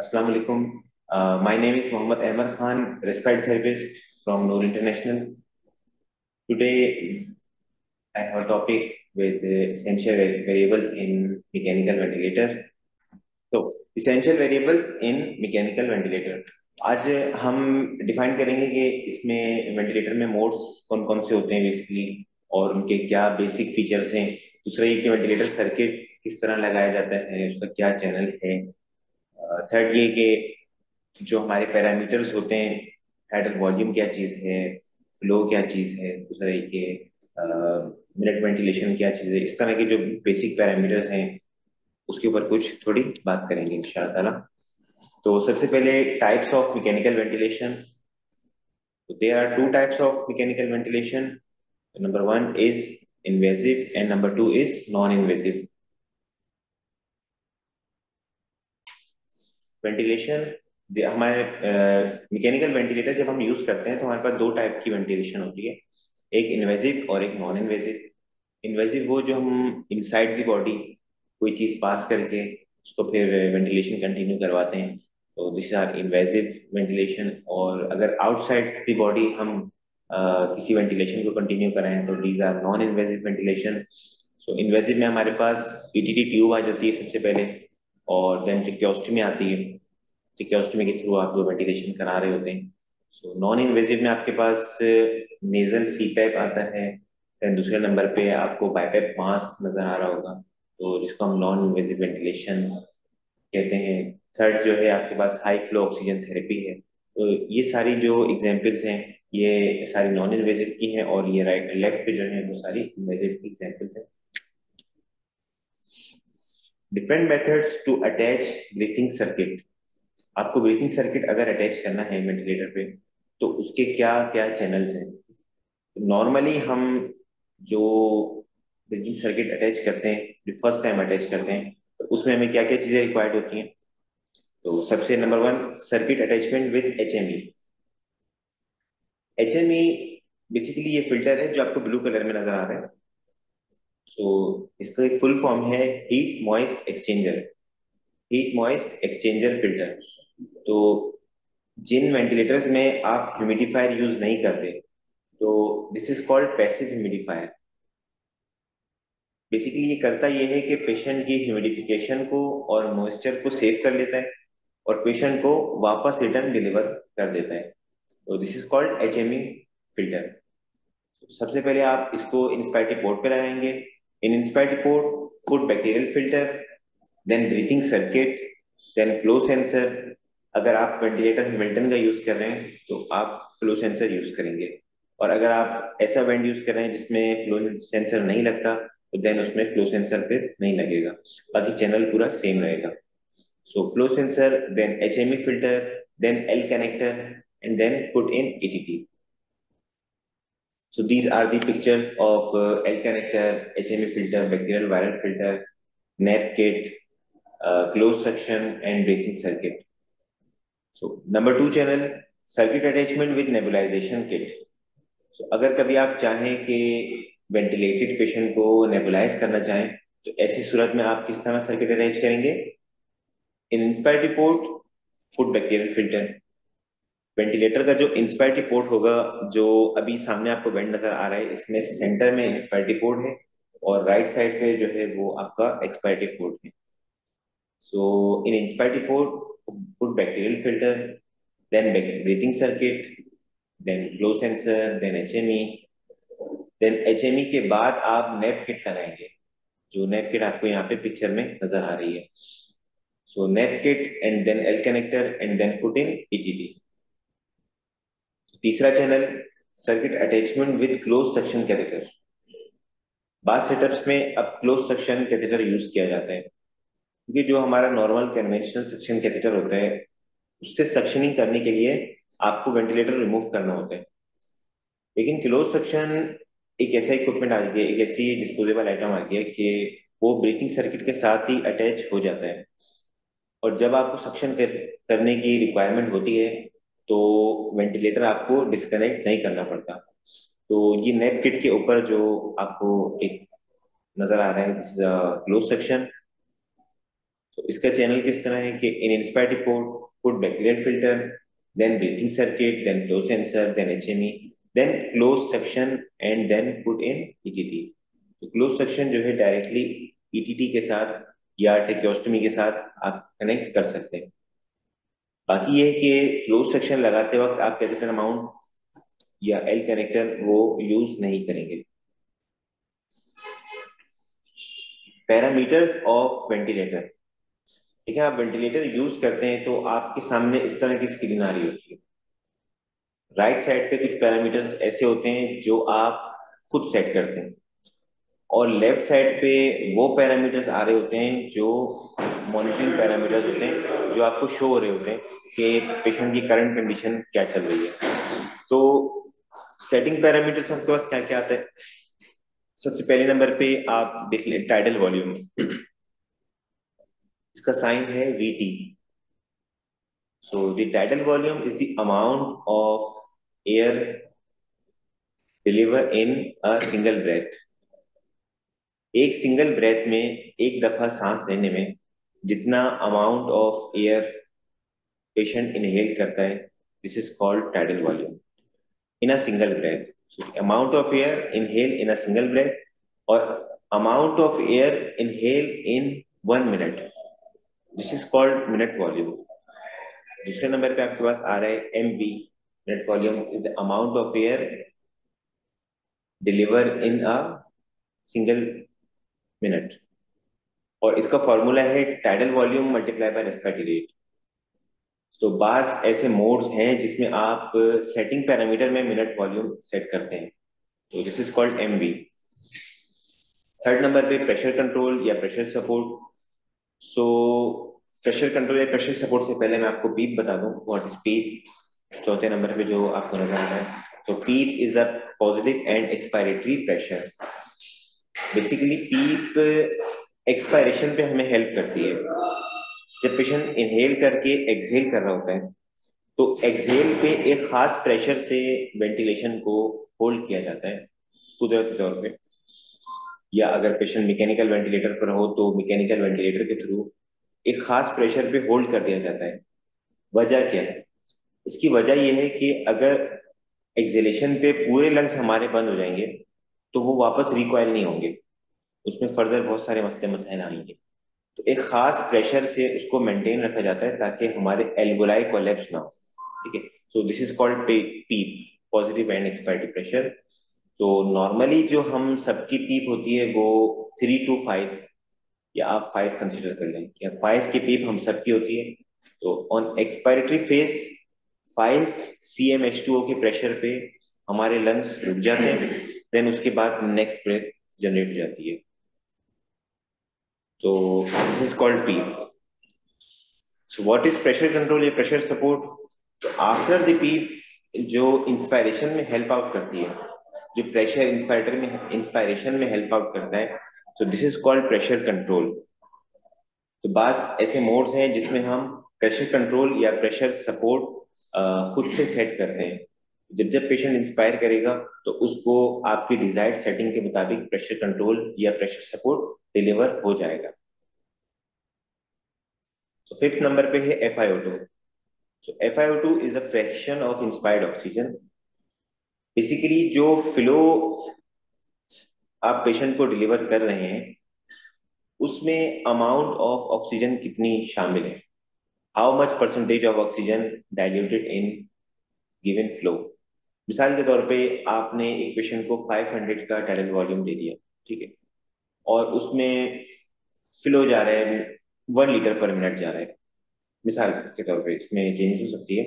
Assalamu alaikum. My name is Mohammad Ahmad Khan, respiratory therapist from Noor International. Today, I have a topic with essential variables in mechanical ventilator. तो essential variables in mechanical ventilator. आज हम define करेंगे कि इसमें ventilator में modes कौन कौन से होते हैं बेसिकली और उनके क्या बेसिक फीचर्स हैं। दूसरा ये कि वेंटिलेटर सर्किट किस तरह लगाया जाता है, उसका क्या चैनल है। थर्ड ये कि जो हमारे पैरामीटर्स होते हैं, हाइडल वॉल्यूम क्या चीज़ है, फ्लो क्या चीज़ है, दूसरा ये कि मिनट वेंटिलेशन क्या चीज़ है। इस तरह के जो बेसिक पैरामीटर्स हैं उसके ऊपर कुछ थोड़ी बात करेंगे इंशाअल्लाह ताला। तो सबसे पहले टाइप्स ऑफ मैकेनिकल वेंटिलेशन। तो there are two types of mechanical ventilation. Number one is invasive and number two is non invasive ventilation. हमारे मैकेनिकल वेंटिलेटर जब हम यूज करते हैं तो हमारे पास दो टाइप की वेंटिलेशन होती है, एक इन्वेसिव और एक नॉन इन्वेसिव। इन्वेसिव वो जो हम इनसाइड दी बॉडी कोई चीज पास करके उसको फिर वेंटिलेशन कंटिन्यू करवाते हैं, तो दिस आर इन्वेसिव वेंटिलेशन। और अगर आउटसाइड दी बॉडी हम किसी वेंटिलेशन को कंटिन्यू कराएं तो these are non invasive ventilation. So invasive में हमारे पास ईटीटी ट्यूब आ जाती है सबसे पहले, और देन ट्रिक्योस्टमी आती है। ट्रिक्योस्टमी के थ्रू आप जो वेंटिलेशन करा रहे होते हैं। सो नॉन इन्वेसिव में आपके पास नेजल सीपैप आता है। देन दूसरे नंबर पे आपको बाइपेप मास्क नजर आ रहा होगा, तो जिसको हम नॉन इन्वेसिव वेंटिलेशन कहते हैं। थर्ड जो है आपके पास हाई फ्लो ऑक्सीजन थेरेपी है। तो ये सारी जो एग्जांपल्स हैं ये सारी नॉन इन्वेसिव की हैं, और ये राइट लेफ्ट पे जो है वो सारी इन्वेसिव की एग्जांपल्स हैं। Different methods to attach breathing circuit. आपको ब्रीथिंग सर्किट अगर अटैच करना है वेंटिलेटर पे तो उसके क्या क्या चैनल्स हैं। नॉर्मली हम जो ब्रीथिंग सर्किट अटैच करते हैं, जो फर्स्ट टाइम अटैच करते हैं, तो उसमें हमें क्या क्या चीजें रिक्वायर्ड होती हैं। तो सबसे number one, circuit attachment with HME. HME basically ये फिल्टर है जो आपको ब्लू कलर में नजर आ रहा है। सो इसका एक फुल फॉर्म है heat moist exchanger. Heat moist exchanger filter. तो जिन वेंटिलेटर्स में आप ह्यूमिडिफायर यूज नहीं करते, तो this is called passive humidifier. Basically ये करता ये है कि पेशेंट की ह्यूमिडिफिकेशन को और मॉइस्चर को सेव कर लेता है और पेशेंट को वापस रिटर्न डिलीवर कर देता है। तो this is called HME filter. सबसे पहले आप इसको इंस्पायरेटिव पोर्ट पे लगाएंगे। In inspiratory port put bacterial filter, then breathing circuit, then flow sensor. अगर आप वेंटिलेटर मिल्टन का यूज कर रहे हैं तो आप फ्लो सेंसर यूज करेंगे, और अगर आप ऐसा वेंट यूज कर रहे हैं जिसमें फ्लो सेंसर नहीं लगता तो देन उसमें फ्लो सेंसर फिर नहीं लगेगा, बाकी चैनल पूरा सेम रहेगा। So flow sensor, then HME filter, then L connector, and then put in ETT. So these are the pictures of L connector, HME filter, bacterial viral filter, NAP kit, closed suction, and breathing circuit. So number two channel, circuit attachment with nebulization kit. So अगर कभी आप चाहें कि ventilated patient को nebulise करना चाहें तो ऐसी सूरत में आप किस तरह सर्किट अटैच करेंगे। In inspiratory port put bacterial filter. Ventilator का जो इंस्पायरेटिव पोर्ट होगा, जो अभी सामने आपको वेंट नजर आ रहा है, इसमें सेंटर में इंस्पायरेटिव पोर्ट है और राइट साइड पे जो है वो आपका एक्सपायरेटिव पोर्ट है। So in inspiratory port put bacterial filter, then breathing circuit, then flow sensor, then HME. Then HME के बाद आप नेप किट लगाएंगे, जो नेप किट आपको यहाँ पे पिक्चर में नजर आ रही है। So nap kit and then L connector and then put in ETT. तीसरा channel, circuit attachment with close suction catheter. बाद सेटअप्स में अब क्लोज सक्शन कैथेटर यूज किया जाता है, क्योंकि जो हमारा नॉर्मल कन्वेंशनल सक्शन कैथेटर होता है उससे सक्शनिंग करने के लिए आपको वेंटिलेटर रिमूव करना होता है। लेकिन क्लोज सक्शन एक ऐसा इक्विपमेंट आ गया, एक ऐसी डिस्पोजेबल आइटम आ गया कि वो ब्रीथिंग सर्किट के साथ ही अटैच हो जाता है, और जब आपको करने की रिक्वायरमेंट होती है तो वेंटिलेटर आपको डिस्कनेक्ट नहीं करना पड़ता। तो ये नेप किट के ऊपर जो आपको एक नजर आ रहा है, दिस क्लोज सेक्शन। तो इसका चैनल किस तरह है कि in inspired port put bacterial filter, then breathing circuit, then flow sensor, then HME, then close section and then put in ETT. तो क्लोज सेक्शन जो है डायरेक्टली ईटीटी के साथ या ट्रेकियोस्टोमी के साथ आप कनेक्ट कर सकते हैं। बाकी ये है कि क्लोज सेक्शन लगाते वक्त आप कैथेटर माउंट या एल कनेक्टर वो यूज नहीं करेंगे। पैरामीटर्स ऑफ वेंटिलेटर, ठीक है, आप वेंटिलेटर यूज करते हैं तो आपके सामने इस तरह की स्क्रीन आ रही होती है। राइट साइड पे कुछ पैरामीटर्स ऐसे होते हैं जो आप खुद सेट करते हैं, और लेफ्ट साइड पे वो पैरामीटर्स आ रहे होते हैं जो मॉनिटरिंग पैरामीटर्स होते हैं, जो आपको शो हो रहे होते हैं कि पेशेंट की करंट कंडीशन क्या चल रही है। तो सेटिंग पैरामीटर्स आपके पास क्या क्या आता है? सबसे पहले नंबर पे आप देख लें टाइडल वॉल्यूम, इसका साइन है VT। So the tidal volume is the amount of air delivered in a single breath। एक सिंगल ब्रेथ में एक दफा सांस लेने में जितना amount of air patient inhale करता है, this is called tidal volume in a single breath. So amount of air inhale in a single breath और amount of air inhale in 1 minute, this is called minute volume. दूसरे number पे आपके पास आ रहा है MV, minute volume is the amount of air deliver in a single minute, और इसका फॉर्मूला है tidal volume multiply by respiratory rate. तो बास ऐसे मोड्स हैं जिसमें आप सेटिंग पैरामीटर में मिनट वॉल्यूम सेट करते हैं, तो this is called MV। Third number पे प्रेशर कंट्रोल या pressure support. So pressure control या प्रेशर सपोर्ट से पहले मैं आपको पीप बता दूं, व्हाट इज पीप। चौथे नंबर पे जो आपको नजर आ रहा है, तो PEEP is the positive and expiratory pressure. Basically PEEP expiration पे हमें हेल्प करती है। जब पेशेंट इनहेल करके एक्सहेल कर रहा होता है तो एक्सहेल पे एक खास प्रेशर से वेंटिलेशन को होल्ड किया जाता है कुदरती तौर पे, या अगर पेशेंट मैकेनिकल वेंटिलेटर पर हो तो मैकेनिकल वेंटिलेटर के थ्रू एक खास प्रेशर पे होल्ड कर दिया जाता है। वजह क्या है? इसकी वजह यह है कि अगर एक्सहेलेशन पे पूरे लंग्स हमारे बंद हो जाएंगे तो वो वापस रिकॉइल नहीं होंगे, उसमें फर्दर बहुत सारे मसले मसाइल आएंगे। तो एक खास प्रेशर से उसको मेंटेन रखा जाता है ताकि हमारे एल्वोलाई कोलैप्स ना हो, ठीक है। So this is called PEEP, positive and expiratory pressure. तो नॉर्मली जो हम सबकी पीप होती है वो 3 to 5, या आप 5 कंसिडर कर लें कि 5 की पीप हम सबकी होती है। तो ऑन एक्सपायरेटरी फेज 5 cmH2O के प्रेशर पे हमारे लंग्स रुक जाते हैं, देन उसके बाद नेक्स्ट ब्रेथ जनरेट हो जाती है। तो this is called PEEP. So what is pressure control या प्रेशर सपोर्ट? तो आफ्टर द पीप जो इंस्पायरेशन में हेल्प आउट करती है, जो प्रेशर इंस्पायरेशन में हेल्प आउट करता है, so this is called pressure control. तो बास ऐसे मोड्स हैं जिसमें हम प्रेशर कंट्रोल या प्रेशर सपोर्ट खुद से सेट करते हैं। जब जब पेशेंट इंस्पायर करेगा तो उसको आपकी डिजायर्ड सेटिंग के मुताबिक प्रेशर कंट्रोल या प्रेशर सपोर्ट डिलीवर हो जाएगा। तो फिफ्थ नंबर पे है FiO2। So FiO2 is a fraction of inspired oxygen. Basically जो फ्लो आप पेशेंट को डिलीवर कर रहे हैं उसमें अमाउंट ऑफ ऑक्सीजन कितनी शामिल है, how much percentage of oxygen diluted in given flow. मिसाल के तौर पे आपने एक पेशेंट को 500 का टाइडल वॉल्यूम दे दिया, ठीक है, और उसमें फ्लो जा रहा है 1 लीटर पर मिनट जा रहा है, मिसाल के तौर पे इसमें चेंजेस हो सकती है।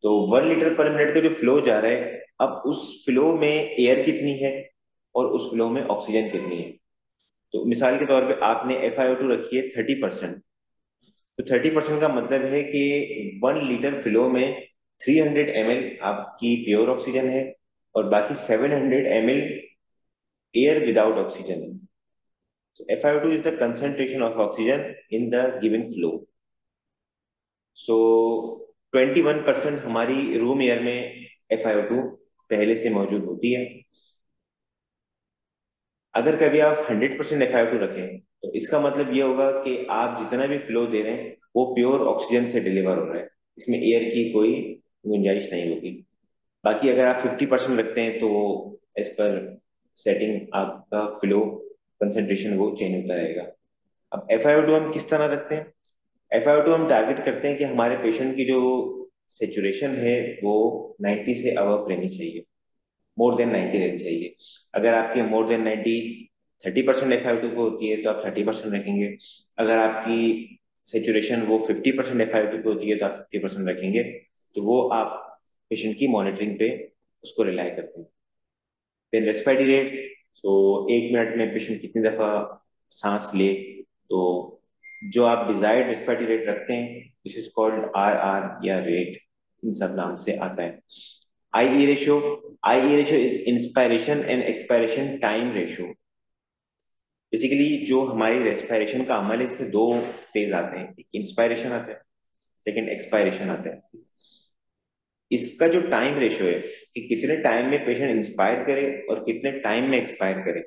तो 1 लीटर पर मिनट का जो फ्लो जा रहा है, अब उस फ्लो में एयर कितनी है और उस फ्लो में ऑक्सीजन कितनी है। तो मिसाल के तौर पे आपने FiO2 रखी है 30%। तो 30% का मतलब है कि 1 लीटर फ्लो में 300 ml आपकी प्योर ऑक्सीजन है और बाकी 700 ml एयर विदाउट ऑक्सीजन है। So FiO2 is the concentration of oxygen in the given flow. So 21% हमारी रूम एयर में FiO2 पहले से मौजूद होती है। अगर कभी आप 100% FiO2 रखें तो इसका मतलब ये होगा कि आप जितना भी फ्लो दे रहे हैं वो प्योर ऑक्सीजन से डिलीवर हो रहा है, इसमें एयर की कोई गुंजाइश नहीं होगी। बाकी अगर आप 50% रखते हैं तो एज पर सेटिंग आपका फ्लो कंसंट्रेशन वो चेंज होता रहेगा। अब FiO2 हम किस तरह रखते हैं? FiO2 हम टारगेट करते हैं कि हमारे पेशेंट की जो सेचुरेशन है वो 90 से अबव रहनी चाहिए, मोर देन 90 रहनी चाहिए। अगर आपकी मोर देन 90 30% FiO2 को होती है तो आप 30% रखेंगे। अगर आपकी सेचुरेशन वो 50% FiO2 को होती है तो आप 50% रखेंगे। तो वो आप पेशेंट की मॉनिटरिंग पे उसको रिलाई करते हैं। देन रेस्पिरेटरी रेट, सो 1 मिनट में पेशेंट कितनी दफा सांस ले, तो जो आप डिजायर्ड रेस्पिरेटरी रेट रखते हैं दिस इज कॉल्ड RR या रेट, इन सब नाम से आता है। IE ratio, IE ratio is inspiration and expiration time ratio. Basically जो हमारी रेस्पिरेशन का अमल है इसमें दो फेज आते हैं, एक इंस्पायरेशन आता है, सेकंड एक्सपायरेशन आता है। इसका जो टाइम रेशियो है कि कितने टाइम में पेशेंट इंस्पायर करे और कितने टाइम में एक्सपायर करे,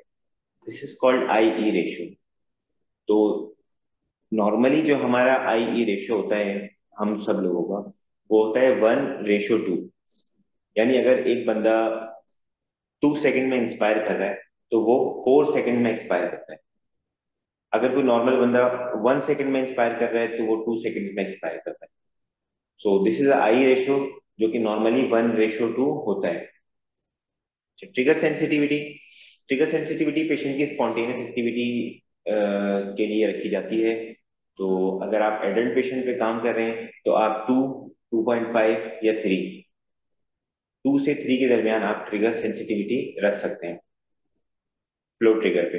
this is called IE ratio. तो नॉर्मली जो हमारा IE रेशियो होता है हम सब लोगों का, वो होता है 1:2। यानी अगर एक बंदा 2 सेकंड में इंस्पायर कर रहा है तो वो 4 सेकंड में एक्सपायर करता है। अगर कोई नॉर्मल बंदा 1 सेकंड में इंस्पायर कर रहा है तो वो 2 सेकंड में एक्सपायर करता है। So this is IE ratio, जो कि नॉर्मली 1:2 होता है। Trigger sensitivity, trigger sensitivity patient की स्पॉन्टेनियस एक्टिविटी के लिए रखी जाती है। तो अगर आप एडल्ट पेशेंट पे काम कर रहे हैं तो आप 2.5 या 2 से 3 के दरमियान आप ट्रिगर सेंसिटिविटी रख सकते हैं फ्लो ट्रिगर पे।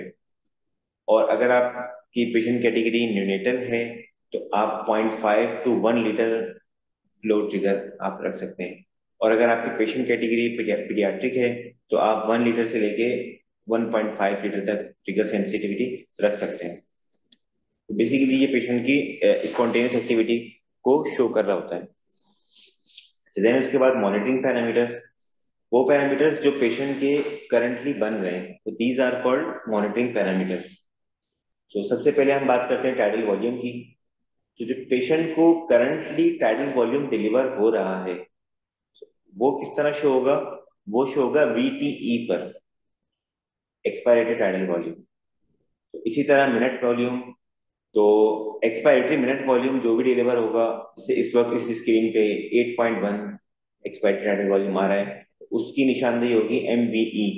और अगर आपकी पेशेंट कैटेगरी न्यूनेटल है तो आप 0.5 to 1 लीटर फ्लो ट्रिगर आप रख सकते हैं। और अगर आपकी पेशेंट कैटेगरी पीडियाट्रिक है तो आप 1 लीटर से लेके 1.5 लीटर तक ट्रिगर सेंसिटिविटी रख सकते हैं। तो बेसिकली ये पेशेंट की स्पॉन्टेनियस एक्टिविटी को शो कर रहा होता है। देन उसके बाद मॉनिटरिंग पैरामीटर्स, वो पैरामीटर्स जो पेशेंट के करंटली बन रहे हैं, तो these are called monitoring parameters. So सबसे पहले हम बात करते हैं टाइडल वॉल्यूम की। तो जो पेशेंट को करंटली टाइडल वॉल्यूम डिलीवर हो रहा है वो किस तरह शो होगा? वो शो होगा VTE पर, एक्सपायरेटेड टाइडल वॉल्यूम। तो इसी तरह मिनट वॉल्यूम, तो एक्सपायरेटरी मिनट वॉल्यूम जो भी डिलीवर होगा, जैसे इस वक्त इस स्क्रीन पे 8.1 एक्सपायरेटरी टाइडल वॉल्यूम आ रहा है, तो उसकी निशानदेही होगी MVE,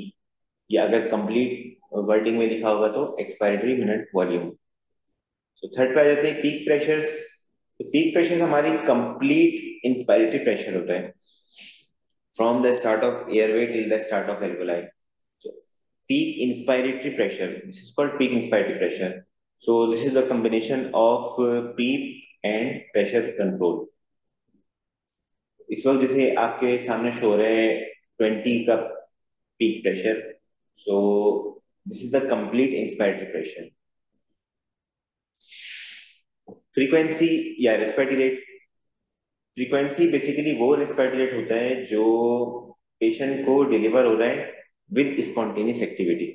या अगर कंप्लीट वर्डिंग में लिखा होगा तो expiratory minute volume. So third पे आ जाते हैं पीक प्रेशर्स। तो पीक प्रेशर हमारी कंप्लीट इंस्पायरेटरी प्रेशर होता है from the start of airway till the start of alveoli. So peak inspiratory pressure, this is called peak inspiratory pressure. So this is the combination of PEEP and pressure control. इस वक्त जैसे आपके सामने show रहे हैं 20 का peak pressure, so this is the complete inspiratory pressure. Frequency या respiratory rate, frequency basically वो रेस्पिरेटरी रेट होता है जो पेशेंट को डिलीवर हो रहा है विद स्पॉन्टेनियस एक्टिविटी।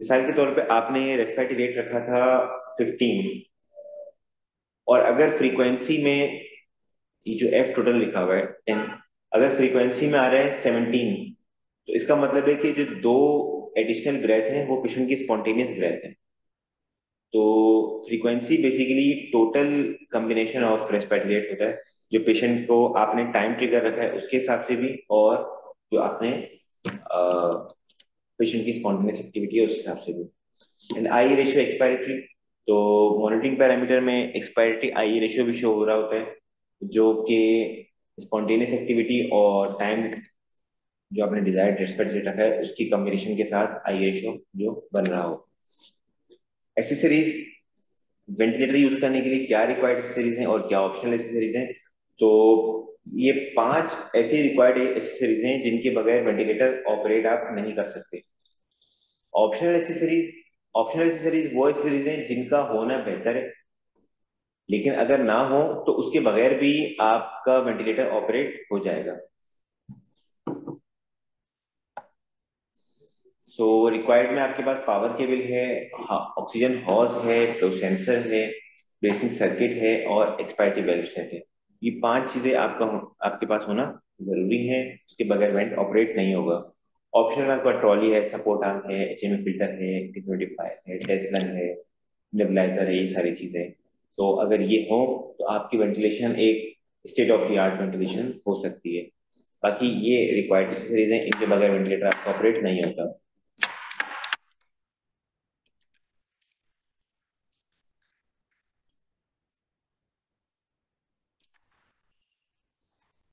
मिसाल के तौर पे आपने रेस्पिरेटरी रेट रखा था 15, और अगर फ्रीक्वेंसी में ये जो F टोटल लिखा हुआ है 10, अगर फ्रीक्वेंसी में आ रहा है 17, तो इसका मतलब है कि जो दो एडिशनल ब्रेथ हैं वो पेशेंट की स्पॉन्टेनियस ब्रेथ है। तो frequency basically total combination of respiratory rate होता है, जो पेशेंट को आपने टाइम ट्रिगर रखा है उसके हिसाब से भी, और जो आपने पेशेंट की स्पॉन्टेनियस एक्टिविटी है उस हिसाब से भी। एंड IE रेशियो एक्सपायरेटरी, तो मॉनिटरिंग पैरामीटर में एक्सपायरेटरी IE रेशियो भी शो हो रहा होता है, जो कि स्पॉन्टेनियस एक्टिविटी और टाइम जो आपने डिजायर्ड रेस्पिरेटरी रेट रखा है उसकी कॉम्बिनेशन के साथ IE रेशियो जो बन रहा हो। एसेसरीज, वेंटिलेटर यूज करने के लिए क्या रिक्वायर्ड एसेसरीज हैं और क्या ऑप्शनल एसेसरीज हैं? तो ये 5 ऐसी रिक्वायर्ड एसेसरीज हैं जिनके बगैर वेंटिलेटर ऑपरेट आप नहीं कर सकते। ऑप्शनल एसेसरीज, ऑप्शनल एसेसरीज वो एसेसरीज हैं जिनका होना बेहतर है, लेकिन अगर ना हो तो उसके बगैर भी आपका वेंटिलेटर ऑपरेट हो जाएगा। सो रिक्वायर्ड में आपके पास पावर केबल है, ऑक्सीजन हॉज है, फ्लो सेंसर है, ब्रेथिंग सर्किट है और एक्सपायरेटरी वेल्व सेट है। ये 5 चीजें आपके पास होना जरूरी है, उसके बगैर वेंट ऑपरेट नहीं होगा। ऑप्शन में आपका ट्रॉली है, सपोर्ट आर्म है, एचएमए फिल्टर है, डिह्यूमिडिफायर है, टेस्लन है, नेबुलाइजर है, ये सारी चीजें। तो अगर ये हो तो आपकी वेंटिलेशन एक state of the art ventilation हो सकती है। बाकी ये रिक्वायर्ड एक्सेसरीज हैं, इनके बगैर वेंटिलेटर आपका ऑपरेट नहीं होता।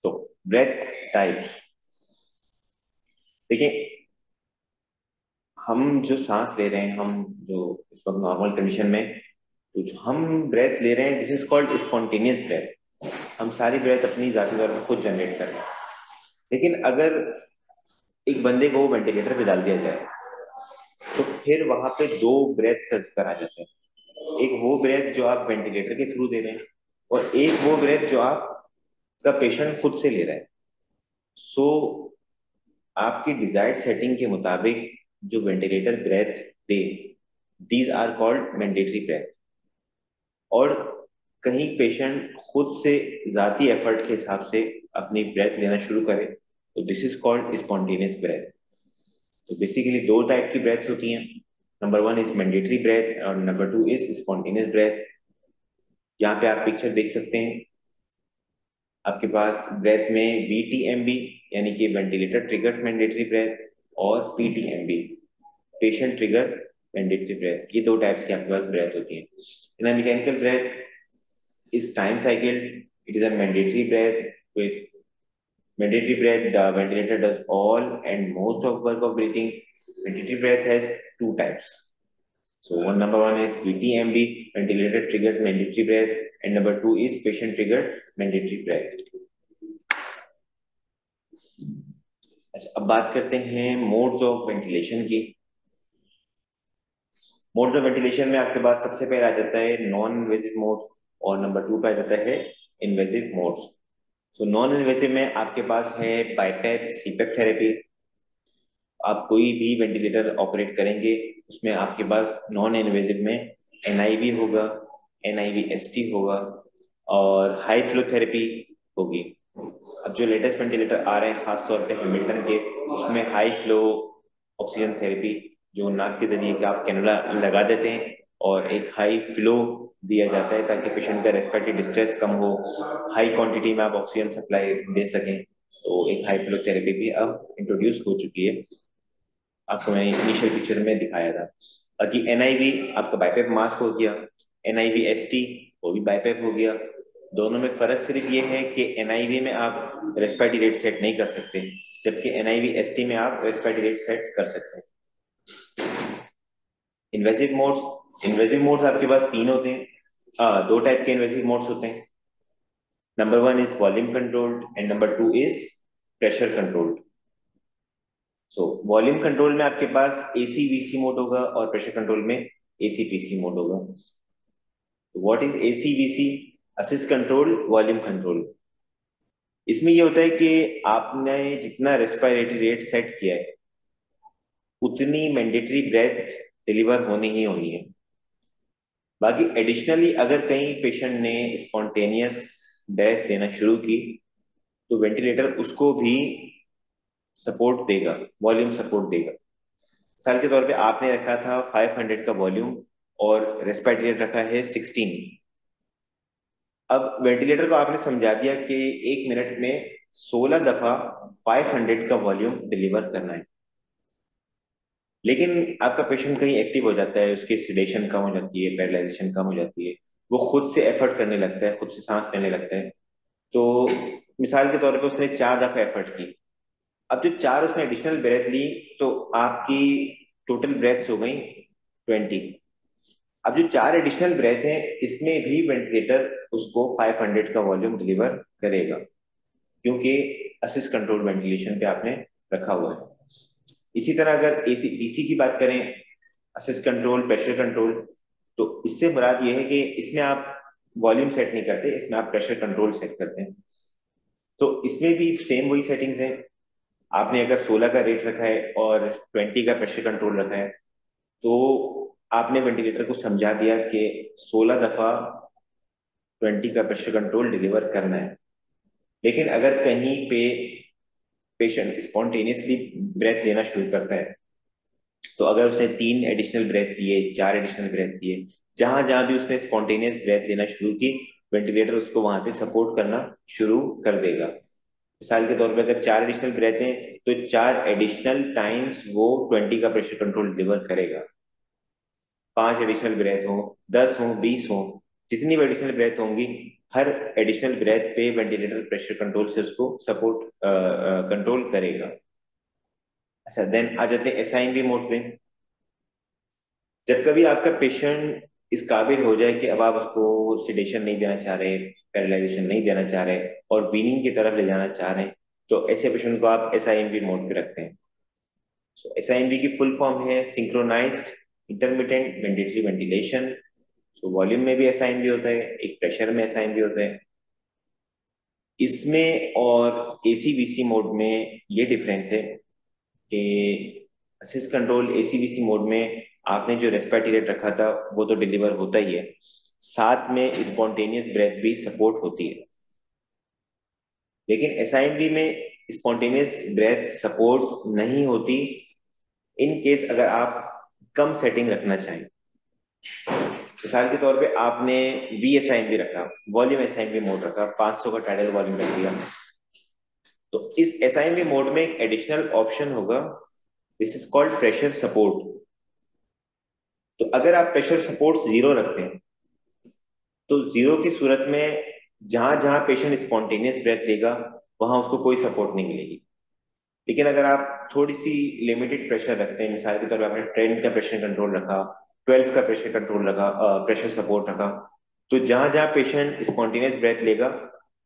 तो ब्रेथ टाइप्स देखिए, हम जो सांस ले रहे हैं, हम जो इस वक्त नॉर्मल कंडीशन में तो जो हम ब्रेथ ले रहे हैं, this is called spontaneous breath. हम सारी ब्रेथ अपनी जाती तौर पर खुद जनरेट कर रहे हैं। लेकिन अगर एक बंदे को वेंटिलेटर पे डाल दिया जाए तो फिर वहां पे दो ब्रेथ का जिक्र आ जाता है। एक वो ब्रेथ जो आप वेंटिलेटर के थ्रू दे रहे हैं, और एक वो ब्रेथ जो आपका पेशेंट खुद से ले रहा है। सो आपकी डिजायर्ड सेटिंग के मुताबिक जो वेंटिलेटर ब्रेथ दे, these are called mandatory breath. और कहीं पेशेंट खुद से जाती एफर्ट के हिसाब से अपनी ब्रेथ लेना शुरू करे तो this is called spontaneous breath. तो बेसिकली दो टाइप की ब्रेथ्स होती हैं। Number one is mandatory breath और number two is spontaneous breath. यहाँ पे आप पिक्चर देख सकते हैं, आपके पास ब्रेथ में VTMB यानी कि वेंटिलेटर ट्रिगर्ड मैंडेटरी ब्रेथ और PTMB patient trigger mandatory breath, ये दो टाइप्स की आपके पास ब्रेथ होती है। In mechanical breath is time cycled. It is a mandatory breath. With mandatory breath, the ventilator does all and most of work of breathing. Mandatory breath has two types. So number one is VTMB, ventilator triggered mandatory breath, and number two is patient triggered mandatory breath. अच्छा, अब बात करते हैं modes of ventilation की। Modes of ventilation में आपके पास सबसे पहले आ जाता है नॉन इन्वेसिव मोड्स और नंबर टू पे आ जाता है invasive modes. So non invasive में आपके पास है बाइपेप सीपेप थेरेपी। आप कोई भी वेंटिलेटर ऑपरेट करेंगे उसमें आपके पास नॉन इन्वेसिव में NIV होगा, NIV-ST होगा और हाई फ्लो थेरेपी होगी। अब जो लेटेस्ट वेंटिलेटर आ रहे हैं खासतौर पे हैमिल्टन के, उसमें हाई फ्लो ऑक्सीजन थेरेपी जो नाक के जरिए का आप कैनुला लगा देते हैं और एक हाई फ्लो दिया जाता है ताकि पेशेंट का रेस्पिरेटरी डिस्ट्रेस कम हो, हाई क्वांटिटी में आप ऑक्सीजन सप्लाई दे सकें। तो एक हाई फ्लो थेरेपी भी अब इंट्रोड्यूस हो चुकी है, आपको मैंने इनिशियल पिक्चर में दिखाया था। बाकी NIV आपका बाइपेप मास्क हो गया, NIV-ST वो भी बाइपेप हो गया। दोनों में फर्क सिर्फ ये है कि NIV में आप रेस्पिरेटरी रेट सेट नहीं कर सकते, जबकि NIV-ST में आप रेस्पिरेटरी रेट सेट कर सकते हैं। इन्वेसिव मोड्स आपके पास तीन होते हैं, दो टाइप के इन्वेसिव मोड्स होते हैं। Number one is volume controlled and number two is pressure controlled. So volume control में आपके पास AC-VC मोड होगा और प्रेशर कंट्रोल में AC-PC मोड होगा। What is AC-VC? Assist control volume control. इसमें ये होता है कि आपने जितना रेस्पिरेटरी रेट सेट किया है उतनी मैंडेटरी ब्रेथ डिलीवर होनी ही होनी है। बाकी एडिशनली अगर कहीं पेशेंट ने स्पॉन्टेनियस ब्रेथ लेना शुरू की तो वेंटिलेटर उसको भी सपोर्ट देगा, वॉल्यूम सपोर्ट देगा। मिसाल के तौर पे आपने रखा था 500 का वॉल्यूम और रेस्पिरेटरी रेट रखा है 16। अब वेंटिलेटर को आपने समझा दिया कि 1 मिनट में 16 दफा 500 का वॉल्यूम डिलीवर करना है। लेकिन आपका पेशेंट कहीं एक्टिव हो जाता है, उसकी सिडेशन कम हो जाती है, पैरालाइजेशन कम हो जाती है, वो खुद से एफर्ट करने लगता है, खुद से सांस लेने लगता है। तो मिसाल के तौर पे उसने 4 दफा एफर्ट की। अब जो 4 उसने एडिशनल ब्रेथ ली तो आपकी टोटल ब्रेथ्स हो गई 20। अब जो 4 एडिशनल ब्रेथ हैं इसमें भी वेंटिलेटर उसको 500 का वॉल्यूम डिलीवर करेगा, क्योंकि असिस्ट कंट्रोल वेंटिलेशन पे आपने रखा हुआ है। इसी तरह अगर AC-PC की बात करें, असिस्ट कंट्रोल प्रेशर कंट्रोल, तो इससे मुराद ये है कि इसमें आप वॉल्यूम सेट नहीं करते, इसमें आप प्रेशर कंट्रोल सेट करते हैं। तो इसमें भी सेम वही सेटिंग्स हैं। आपने अगर 16 का रेट रखा है और 20 का प्रेशर कंट्रोल रखा है, तो आपने वेंटिलेटर को समझा दिया कि 16 दफा 20 का प्रेशर कंट्रोल डिलीवर करना है। लेकिन अगर कहीं पे पेशेंट स्पॉन्टेनियसली ब्रेथ लेना शुरू करता है, तो अगर उसने 3 एडिशनल ब्रेथ लिए, 4 एडिशनल ब्रेथ लिए, जहां जहां भी उसने स्पॉन्टेनियस ब्रेथ लेना शुरू की, वेंटिलेटर उसको वहां पे सपोर्ट करना शुरू कर देगा। मिसाल के तौर पे अगर 4 एडिशनल ब्रेथ हैं, तो 4 एडिशनल टाइम्स वो 20 का प्रेशर कंट्रोल डिलीवर करेगा। 5 एडिशनल ब्रेथ हो, 10 हो, 20 हो, जितनी भी एडिशनल ब्रेथ होंगी, हर एडिशनल ब्रेथ पे वेंटिलेटर प्रेशर कंट्रोल से उसको सपोर्ट कंट्रोल करेगा। अच्छा, देन आ जाते हैं एसआईएमवी मोड पे। जब कभी आपका पेशेंट इस काबिल हो जाए कि अब आप उसको सिडेशन नहीं देना चाह रहे, पैरालाइजेशन नहीं देना चाह रहे और वीनिंग की तरफ ले जाना चाह रहे हैं, तो ऐसे पेशेंट को आप एसआईएमवी मोड पे रखते हैं। सो एसआईएमवी की फुल फॉर्म है synchronised intermittent ventilatory ventilation. So volume में भी एसआईएमवी होता है, एक प्रेशर में एसआईएमवी होता है। इसमें और एसीवीसी मोड में ये डिफरेंस है कि असिस्ट कंट्रोल एसीवीसी मोड में आपने जो रेस्पिरेटरी रेट रखा था वो तो डिलीवर होता ही है, साथ में स्पॉन्टेनियस ब्रेथ भी सपोर्ट होती है। लेकिन एसआईएमवी में स्पॉन्टेनियस ब्रेथ सपोर्ट नहीं होती, इन केस अगर आप कम सेटिंग रखना चाहें। मिसाल के तौर पे आपने वी एसआईएमवी रखा, वॉल्यूम एसआईएमवी मोड रखा, 500 का टाइडल वॉल्यूम रख दिया, तो इस एसआईएमवी मोड में एक एडिशनल ऑप्शन होगा, this is called pressure support. तो अगर आप प्रेशर सपोर्ट 0 रखते हैं, तो 0 की सूरत में जहां जहां पेशेंट स्पॉन्टेनियस ब्रेथ लेगा, वहां उसको कोई सपोर्ट नहीं मिलेगी। लेकिन अगर आप थोड़ी सी लिमिटेड प्रेशर रखते हैं, मिसाल के तौर पर आपने 10 का प्रेशर कंट्रोल रखा, 12 का प्रेशर कंट्रोल रखा, प्रेशर सपोर्ट रखा, तो जहां जहां पेशेंट स्पॉन्टेनियस ब्रेथ लेगा,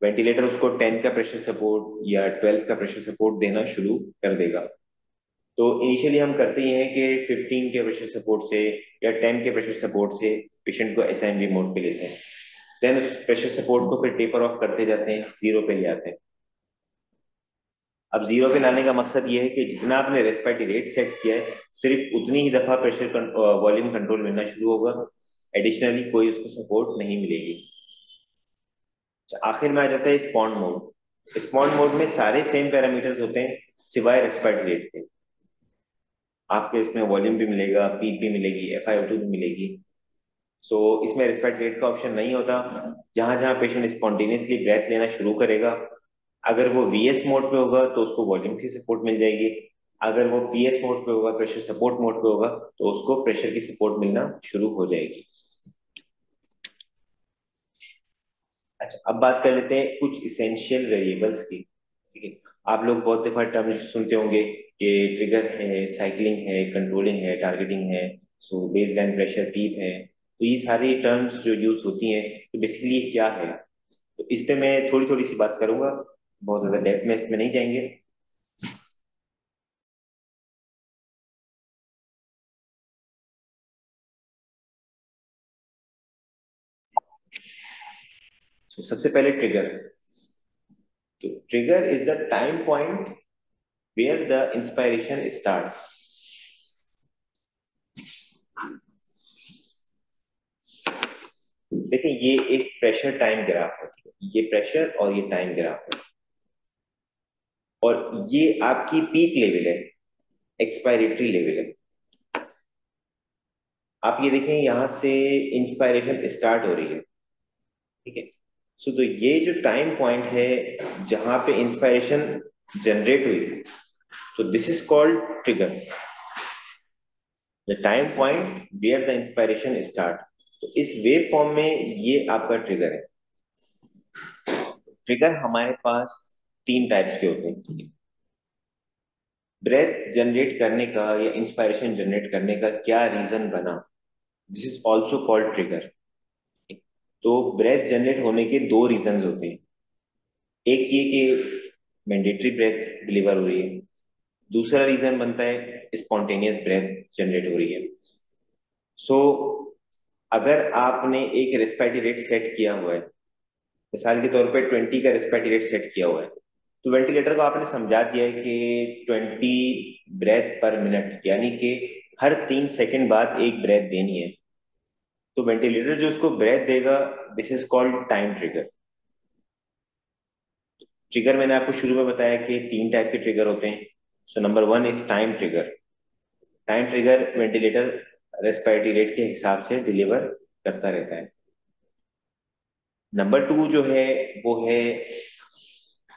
वेंटिलेटर उसको 10 का प्रेशर सपोर्ट या 12 का प्रेशर सपोर्ट देना शुरू कर देगा। तो इनिशियली हम करते ही हैं कि 15 के प्रेशर सपोर्ट से या 10 के प्रेशर सपोर्ट से पेशेंट को एसआईएमवी मोड पे लेते हैं। देन उस प्रेशर सपोर्ट को फिर टेपर ऑफ करते जाते हैं, 0 पे ले आते हैं। अब 0 पे लाने का मकसद ये है कि जितना आपने रेस्पिरेटरी रेट सेट किया है, सिर्फ उतनी ही दफा प्रेशर वॉल्यूम कंट्रोल मिलना शुरू होगा, एडिशनली कोई उसको सपोर्ट नहीं मिलेगी। आखिर में आ जाता है स्पॉन्ड मोड। स्पॉन्ड मोड में सारे सेम पैरामीटर्स होते हैं सिवाय रेस्पिरेटरी रेट के। आपको इसमें वॉल्यूम भी मिलेगा, पीप भी मिलेगी, FiO2 भी मिलेगी। सो इसमें रेस्पिरेटरी रेट का ऑप्शन नहीं होता। जहां जहां पेशेंट स्पॉन्टेनियसली ब्रेथ लेना शुरू करेगा, अगर वो VS मोड पे होगा तो उसको वॉल्यूम की सपोर्ट मिल जाएगी। अगर वो PS मोड पे होगा, प्रेशर सपोर्ट मोड पे होगा, तो उसको प्रेशर की सपोर्ट मिलना शुरू हो जाएगी। अच्छा, अब बात कर लेते हैं कुछ इसेंशियल वेरिएबल्स की। ठीक है, आप लोग बहुत दफा टर्म सुनते होंगे कि ट्रिगर है, साइक्लिंग है, कंट्रोलिंग है, टारगेटिंग है, सो बेसलाइन प्रेशर, पीप है। तो ये सारी टर्म्स जो यूज होती हैं, तो बेसिकली ये क्या है, तो इस पे मैं थोड़ी थोड़ी सी बात करूंगा, बहुत ज्यादा डेप्थ में इसमें नहीं जाएंगे। तो सबसे पहले ट्रिगर। तो trigger is the time point where the inspiration starts. देखिए, ये एक प्रेशर टाइम ग्राफ है, ये प्रेशर और ये टाइम ग्राफ है, और ये आपकी पीक लेवल है, एक्सपायरेटरी लेवल है। आप ये देखें, यहां से इंस्पायरेशन स्टार्ट हो रही है। ठीक है, सो तो ये जो टाइम पॉइंट है जहां पे इंस्पायरेशन जनरेट हुई, तो this is called trigger, the time point where the inspiration start. तो इस वेव फॉर्म में ये आपका ट्रिगर है। ट्रिगर हमारे पास 3 टाइप्स के होते हैं। ब्रेथ जनरेट करने का या इंस्पायरेशन जनरेट करने का क्या रीजन बना, this is also called trigger. तो ब्रेथ जनरेट होने के 2 रीजंस होते हैं। एक ये कि मैंडेटरी ब्रेथ डिलीवर हो रही है, दूसरा रीजन बनता है स्पॉन्टेनियस ब्रेथ जनरेट हो रही है। सो अगर आपने एक रेस्पिरेटरी रेट सेट किया हुआ है, मिसाल के तौर पे 20 का रेस्पिरेटरी रेट सेट किया हुआ है, तो वेंटिलेटर को आपने समझा दिया है कि 20 ब्रेथ पर मिनट, यानी कि हर 3 सेकंड बाद एक ब्रेथ देनी है। तो वेंटिलेटर जो उसको ब्रेथ देगा, this is called time trigger. Trigger मैंने आपको शुरू में बताया कि 3 टाइप के ट्रिगर होते हैं। So number 1 is time trigger. Time trigger ventilator respiratory rate के हिसाब से डिलीवर करता रहता है। नंबर 2 जो है वो है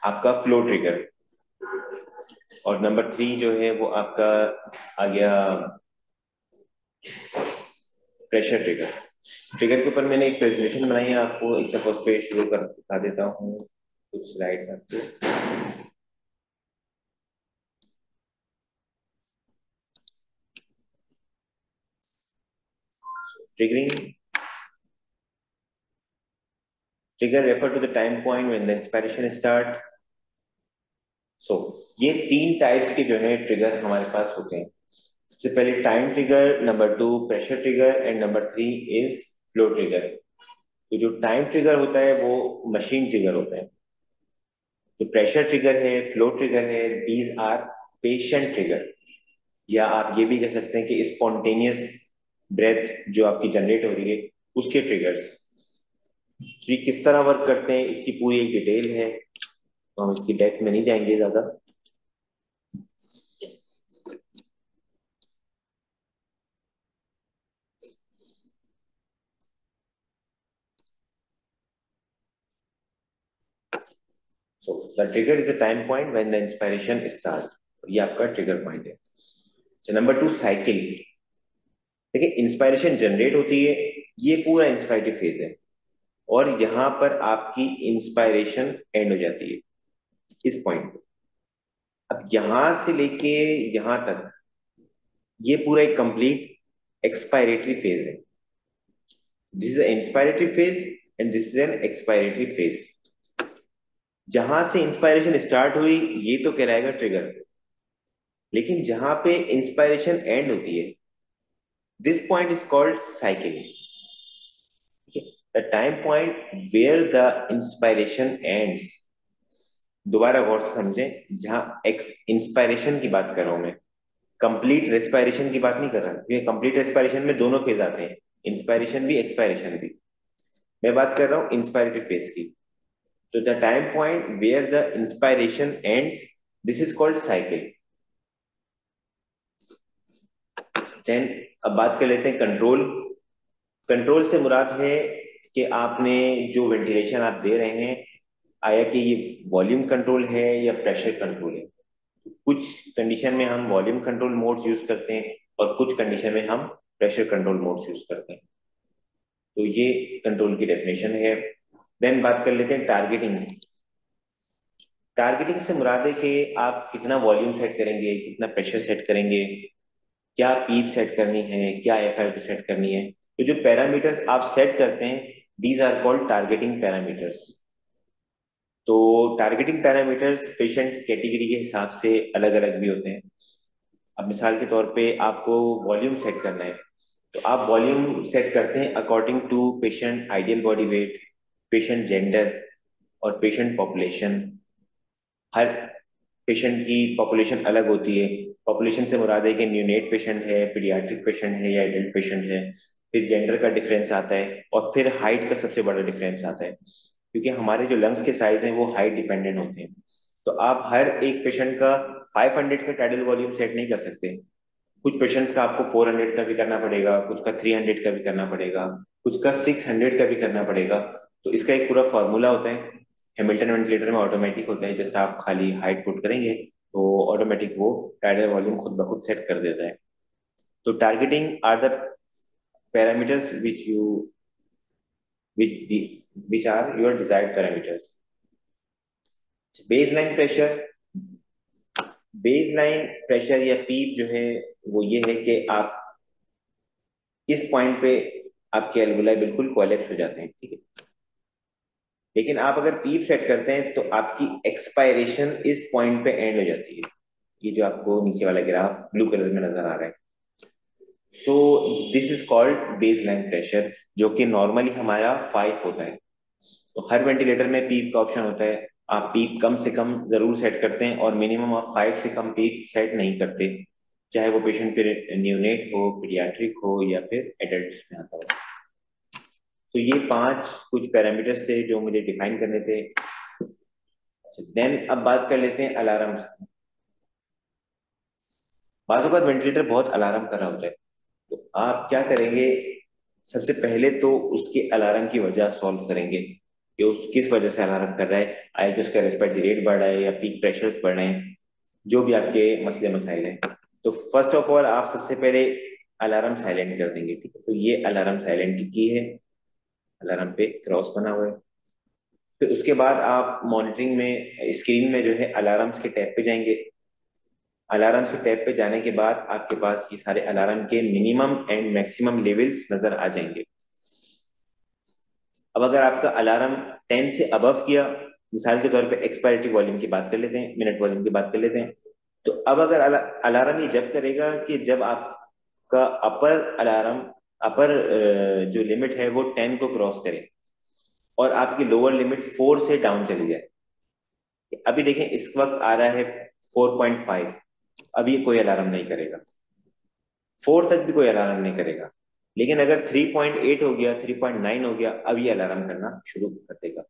आपका फ्लो ट्रिगर। और नंबर 3 जो है वो आपका आ गया प्रेशर ट्रिगर। ट्रिगर के ऊपर मैंने एक प्रेजेंटेशन बनाई है, आपको एक दफा उस पर शुरू कर दिखा देता हूँ कुछ स्लाइड्स आपको। Triggering trigger refer to the time point when the inspiration start. So ये 3 टाइप्स के जो है ट्रिगर हमारे पास होते हैं। सबसे पहले time trigger, number 2 pressure trigger, and number 3 is flow trigger. तो जो टाइम ट्रिगर होता है वो मशीन ट्रिगर होता है। जो प्रेशर ट्रिगर है, फ्लो ट्रिगर है, दीज आर पेशेंट ट्रिगर। या आप ये भी कह सकते हैं कि स्पॉन्टेनियस ब्रेथ जो आपकी जनरेट हो रही है उसके ट्रिगर्स। तो ये किस तरह वर्क करते हैं इसकी पूरी एक डिटेल है, तो हम इसकी डेप्थ में नहीं जाएंगे ज्यादा। So the trigger is the time point when the inspiration start. ये आपका ट्रिगर पॉइंट है। So number 2 cycle. देखिए, इंस्पायरेशन जनरेट होती है, ये पूरा इंस्पायरेटिव फेज है, और यहां पर आपकी इंस्पायरेशन एंड हो जाती है इस पॉइंट पे। अब यहां से लेके यहां तक ये पूरा एक कंप्लीट एक्सपायरेटरी फेज है। This is inspiratory phase and this is an expiratory phase. जहां से इंस्पायरेशन स्टार्ट हुई ये तो कहलाएगा ट्रिगर, लेकिन जहां पे इंस्पायरेशन एंड होती है, this point is called cycle. The time point where the inspiration ends. दोबारा गौर से समझें, जहां एक्स इंस्पायरेशन की बात कर रहा हूं मैं, कंप्लीट रेस्पायरेशन की बात नहीं कर रहा, क्योंकि कंप्लीट रेस्पायरेशन में दोनों फेज आते हैं, इंस्पायरेशन भी एक्सपायरेशन भी। मैं बात कर रहा हूँ इंस्पायरेटिव फेज की। तो the time point where the inspiration ends, this is called cycle. Then अब बात कर लेते हैं कंट्रोल। कंट्रोल से मुराद है कि आपने जो वेंटिलेशन आप दे रहे हैं, आया कि ये वॉल्यूम कंट्रोल है या प्रेशर कंट्रोल है। कुछ कंडीशन में हम वॉल्यूम कंट्रोल मोड्स यूज करते हैं और कुछ कंडीशन में हम प्रेशर कंट्रोल मोड्स यूज करते हैं। तो ये कंट्रोल की डेफिनेशन है। देन बात कर लेते हैं टारगेटिंग। टारगेटिंग से मुराद है कि आप कितना वॉल्यूम सेट करेंगे, कितना प्रेशर सेट करेंगे, क्या पीप सेट करनी है, क्या एफआईपी सेट करनी है। तो जो पैरामीटर्स आप सेट करते हैं, these are called targeting parameters. तो टारगेटिंग पैरामीटर्स पेशेंट कैटेगरी के हिसाब से अलग अलग भी होते हैं। अब मिसाल के तौर पे आपको वॉल्यूम सेट करना है, तो आप वॉल्यूम सेट करते हैं according to patient ideal body weight, patient gender और पेशेंट पॉपुलेशन। हर पेशेंट की पॉपुलेशन अलग होती है। पॉपुलेशन से मुराद है कि न्यूनेट पेशेंट है, पीडियाट्रिक पेशेंट है या एडल्ट पेशेंट है। फिर जेंडर का डिफरेंस आता है, और फिर हाइट का सबसे बड़ा डिफरेंस आता है, क्योंकि हमारे जो लंग्स के साइज हैं वो हाइट डिपेंडेंट होते हैं। तो आप हर एक पेशेंट का 500 का टाइडल वॉल्यूम सेट नहीं कर सकते। कुछ पेशेंट्स का आपको 400 का भी करना पड़ेगा, कुछ का 300 का भी करना पड़ेगा, कुछ का 600 का भी करना पड़ेगा। तो इसका एक पूरा फॉर्मूला होता है। हैमिल्टन वेंटिलेटर में ऑटोमेटिक होता है, जस्ट आप खाली हाइट पुट करेंगे तो ऑटोमेटिक वो टाइडल वॉल्यूम खुद ब खुद सेट कर देता है। तो targeting are the parameters which are your desired parameters. Baseline pressure. Baseline pressure या पीप जो है वो ये है कि आप इस पॉइंट पे आपके एल्वुलाई बिल्कुल कोलैप्स हो जाते हैं, ठीक है। लेकिन आप अगर पीप सेट करते हैं तो आपकी एक्सपायरेशन इस पॉइंट पे एंड हो जाती है। ये जो आपको नीचे वाला ग्राफ ब्लू कलर में नजर आ रहा है। So this is called base line pressure, जो कि नॉर्मली हमारा 5 होता है। तो हर वेंटिलेटर में पीप का ऑप्शन होता है, आप पीक कम से कम जरूर सेट करते हैं और मिनिमम आप 5 से कम पीक सेट नहीं करते, चाहे वो पेशेंट फिर न्यूनेट हो, पीडियाट्रिक हो या फिर एडल्ट में आता हो। तो ये 5 कुछ पैरामीटर्स थे जो मुझे डिफाइन करने थे। देन अब बात कर लेते हैं अलार्म्स। बाज़ औक़ात वेंटिलेटर बहुत अलार्म कर रहा होता है, तो आप क्या करेंगे, सबसे पहले तो उसके अलार्म की वजह सॉल्व करेंगे कि उस किस वजह से अलार्म कर रहा है। आए कि उसका रेस्पिरेटरी रेट बढ़ रहा है या पीक प्रेशर्स बढ़ रहे हैं, जो भी आपके मसले मसाइल हैं। तो फर्स्ट ऑफ ऑल आप सबसे पहले अलार्म साइलेंट कर देंगे, ठीक है। तो ये अलार्म साइलेंट की है, अलार्म पे क्रॉस बना हुआ है। फिर उसके बाद आप मॉनिटरिंग में स्क्रीन में जो है अलार्म्स के टैब पे जाएंगे। अलार्म्स के टैब पे जाने के बाद आपके पास ये सारे अलार्म के मिनिमम एंड मैक्सिमम लेवल्स नजर आ जाएंगे। अब अगर आपका अलार्म 10 से अबव किया, मिसाल के तौर पे एक्सपायरेटरी वॉल्यूम की बात कर लेते हैं, मिनट वॉल्यूम की बात कर लेते हैं, तो अब अगर अलार्म ये जब करेगा कि जब आपका अपर अलार्म, अपर जो लिमिट है वो 10 को क्रॉस करे और आपकी लोअर लिमिट 4 से डाउन चली जाए। अभी देखें इस वक्त आ रहा है 4.5, अभी ये कोई अलार्म नहीं करेगा, 4 तक भी कोई अलार्म नहीं करेगा। लेकिन अगर 3.8 हो गया, 3.9 हो गया, अब ये अलार्म करना शुरू कर देगा।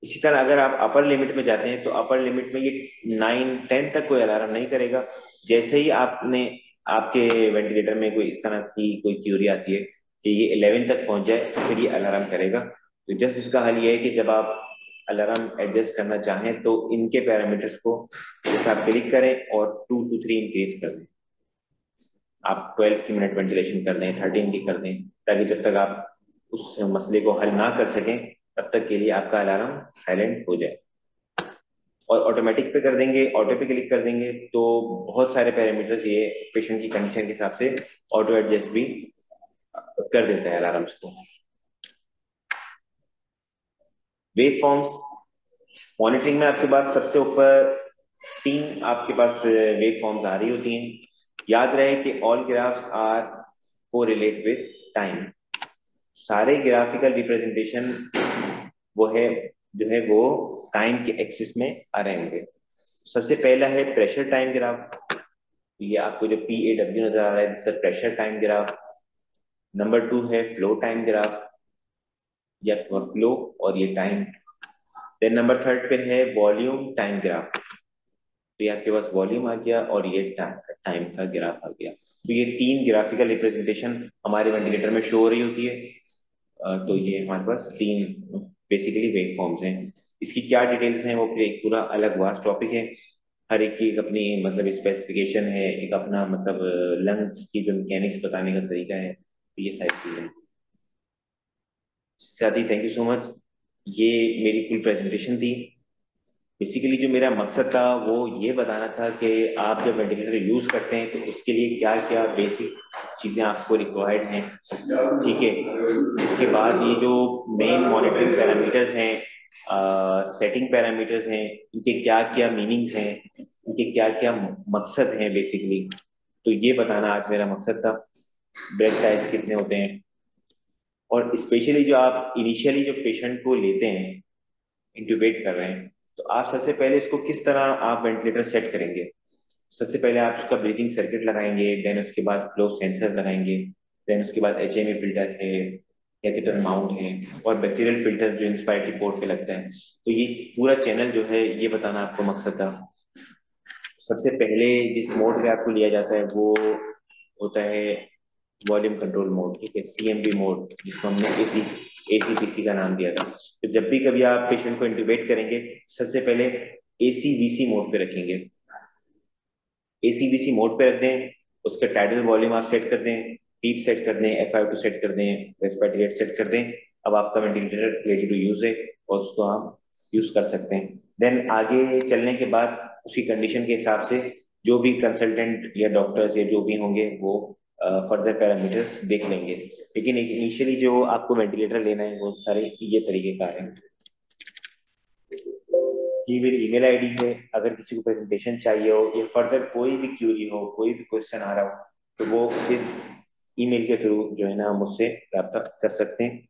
इसी तरह अगर आप अपर लिमिट में जाते हैं तो अपर लिमिट में ये 9-10 तक कोई अलार्म नहीं करेगा। जैसे ही आपने आपके वेंटिलेटर में कोई इस तरह की कोई थ्योरी आती है कि ये 11 तक पहुंच जाए तो फिर ये अलार्म करेगा। तो जस्ट इसका हल ये है कि जब आप अलार्म एडजस्ट करना चाहें तो इनके पैरामीटर्स को जैसे आप क्लिक करें और 2 to 3 इंक्रीज कर दें। आप 12 की मिनट वेंटिलेशन कर दें, 13 की कर दें, ताकि जब तक आप उस मसले को हल ना कर सकें तब तक के लिए आपका अलार्म साइलेंट हो जाए। और ऑटोमेटिक पे कर देंगे, ऑटो पे क्लिक कर देंगे तो बहुत सारे पैरामीटर्स ये पेशेंट की कंडीशन के हिसाब से ऑटो एडजस्ट भी कर देता है अलार्म्स को। वेव फॉर्म्स मॉनिटरिंग में आपके पास सबसे ऊपर 3 आपके पास वेव फॉर्म्स आ रही होती हैं। याद रहे कि all graphs are correlate with time. सारे ग्राफिकल रिप्रेजेंटेशन वो है जो है वो टाइम के एक्सिस में आ रहे होंगे। सबसे पहला है प्रेशर टाइम ग्राफ। ये आपको जो PAW नजर आ रहा है, this pressure time graph. Number 2 है फ्लो टाइम ग्राफ, या फ्लो और ये टाइम। देन नंबर 3 पे है वॉल्यूम टाइम ग्राफ। तो ये आपके पास वॉल्यूम आ गया और ये टाइम का ग्राफ आ गया। तो ये 3 ग्राफिकल रिप्रेजेंटेशन हमारे वेंटिलेटर में शो हो रही होती है। तो ये हमारे पास 3 बेसिकली वेव फॉर्म्स हैं। इसकी क्या डिटेल्स हैं वो फिर एक पूरा अलग वास्ट टॉपिक है। हर एक की एक अपनी मतलब स्पेसिफिकेशन है, एक अपना मतलब लंग्स की जो मैकेनिक्स बताने का तरीका है। तो ये सारी चीजें। साथी थैंक यू सो मच। ये मेरी फुल प्रेजेंटेशन थी। बेसिकली जो मेरा मकसद था वो ये बताना था कि आप जब वेंटिलेटर यूज करते हैं तो उसके लिए क्या क्या बेसिक चीजें आपको रिक्वायर्ड हैं, ठीक है। उसके बाद ये जो मेन मॉनिटरिंग पैरामीटर्स हैं, सेटिंग पैरामीटर्स हैं, इनके क्या क्या मीनिंग्स हैं, इनके क्या क्या मकसद हैं बेसिकली, तो ये बताना आज मेरा मकसद था। ब्रेथ टाइप्स कितने होते हैं, और स्पेशली जो आप इनिशियली जो पेशेंट को लेते हैं, इंट्यूबेट कर रहे हैं, तो आप सबसे पहले इसको किस तरह आप वेंटिलेटर सेट करेंगे। सबसे पहले आप उसका ब्रीथिंग सर्किट लगाएंगे, देन उसके बाद फ्लो सेंसर लगाएंगे, देन उसके बाद HME फिल्टर है, कैथेटर माउंट है, और बैक्टीरियल फिल्टर जो इंस्पायरेटरी पोर्ट पे लगता है। तो ये पूरा चैनल जो है ये बताना आपको मकसद था। सबसे पहले जिस मोड पे आपको लिया जाता है वो होता है वॉल्यूम कंट्रोल मोड, ठीक है, CMB मोड, जिसको हमने ACPC का नाम दिया था। तो जब भी कभी आप पेशेंट को इंट्यूबेट करेंगे सबसे पहले ACVC मोड पे रखेंगे। ACVC मोड पे रख दें, उसका टाइडल वॉल्यूम आप सेट कर दें, पीप सेट कर दें, FiO2 सेट कर दें, रेस्पिरेटरी रेट सेट कर दें। अब आपका वेंटिलेटर रेडी टू यूज है और उसको आप यूज कर सकते हैं। देन आगे चलने के बाद उसी कंडीशन के हिसाब से जो भी कंसल्टेंट या डॉक्टर्स या जो भी होंगे वो फर्दर पैरामीटर्स देख लेंगे। लेकिन इनिशियली जो आपको वेंटिलेटर लेना है वो सारे ये तरीके का है। ये मेरी ईमेल आईडी है, अगर किसी को प्रेजेंटेशन चाहिए हो या फर्दर कोई भी क्यूरी हो, कोई भी क्वेश्चन आ रहा हो, तो वो इस ईमेल के थ्रू जो है ना मुझसे रब्ता कर सकते हैं।